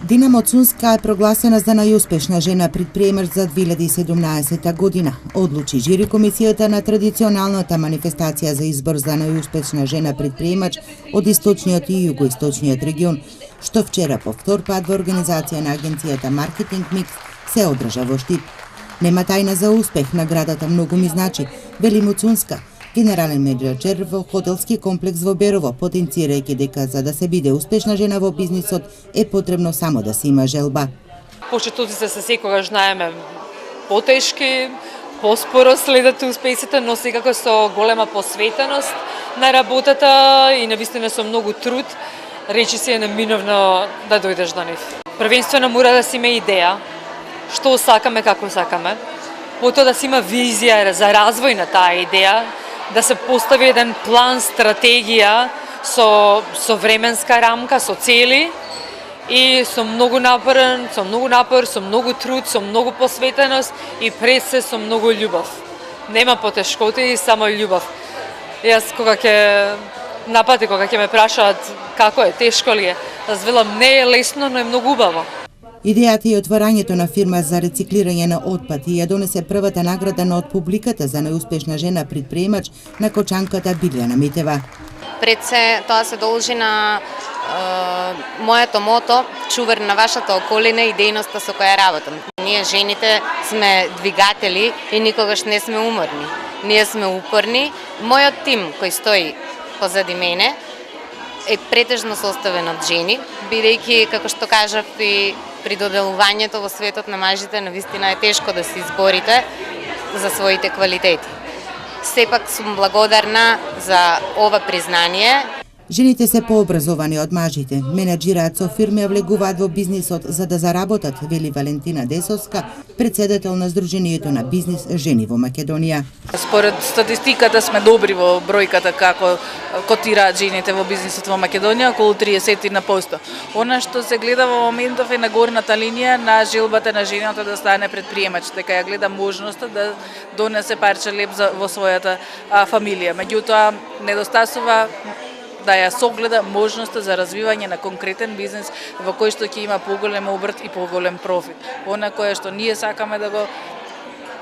Дина Моцунска е прогласена за најуспешна жена предприемач за 2017 година. Одлучи жири комисијата на традиционалната манифестација за избор за најуспешна жена предприемач од источниот и југоисточниот регион, што вчера по втор пат во организација на агенцијата Маркетинг Микс се одржа во Штип. Нема тајна за успех, наградата многу ми значи, вели Моцунска, генерален менеџер во хотелски комплекс во Берово, потенцирајќи дека за да се биде успешна жена во бизнисот е потребно само да се има желба. Почетоците се секогаш знаеме потешки, поспоро следат успесите, но секако со голема посветеност на работата и навистина со многу труд, речи се е неминовно да дојдеш до нив. Првенствено мора да си има идеја, што сакаме, како сакаме, потоа да си има визија за развој на таа идеја, да се постави еден план, стратегија со временска рамка, со цели и со многу напор, со многу труд, со многу посветеност и пред се со многу љубов. Нема потешкоти, само љубов. Јас кога ќе ме прашаат како е, тешко ли е, јас велам не е лесно, но е многу убаво. Идејата и отворањето на фирма за рециклирање на отпад ја донесе првата награда на од публиката за најуспешна жена предприемач на Кочанката Билјана Митева. Пред се тоа се должи на моето мото "Чувар на вашата околина" и дејноста со која работам. Ние жените сме двигатели и никогаш не сме уморни. Ние сме упорни. Мојот тим кој стои позади мене е претежно составен од жени, бидејќи, како што кажав, и при доделувањето во светот на мажите навистина е тешко да се изборите за своите квалитети. Сепак сум благодарна за ова признание. Жените се пообразовани од мажите, менеджираат со фирми, а влегуваат во бизнисот за да заработат, вели Валентина Десовска, председател на Сдруженијето на бизнис жени во Македонија. Според статистиката сме добри во бројката како котираат жените во бизнисот во Македонија, околу 30%. Она што се гледа во моментов е на горната линија на желбата на жената да стане предприемач, дека ја гледа можноста да донесе парче леп во својата фамилија. Меѓутоа, недостасува да ја согледа можноста за развивање на конкретен бизнес во кој што ќе има поголем обрт и поголем профит. Она кое што ние сакаме да го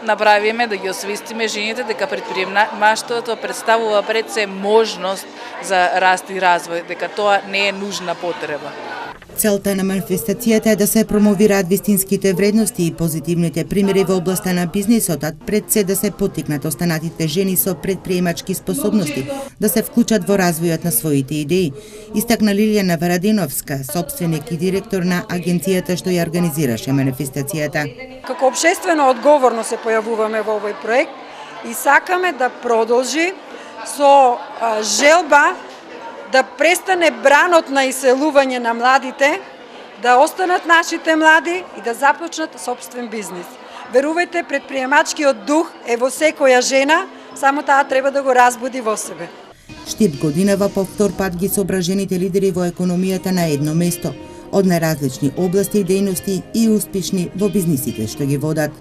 направиме, да ги освестиме жените дека предприемаштвото представува пред се можност за раст и развој, дека тоа не е нужна потреба. Целта на манифестацијата е да се промовираат вистинските вредности и позитивните примери во областа на бизнисот, а пред се да се поттикнат останатите жени со предприемачки способности да се вклучат во развојот на своите идеи, истакна Лилјана Варадиновска, собственик и директор на агенцијата што ја организираше манифестацијата. Како општествено одговорно се појавуваме во овој проект и сакаме да продолжи со желба да престане бранот на иселување на младите, да останат нашите млади и да започнат собствен бизнис. Верувајте, предприемачкиот дух е во секоја жена, само таа треба да го разбуди во себе. Штип годинава по втор пат ги собра жените лидери во економијата на едно место, од најразлични области и дејности и успешни во бизнисите што ги водат.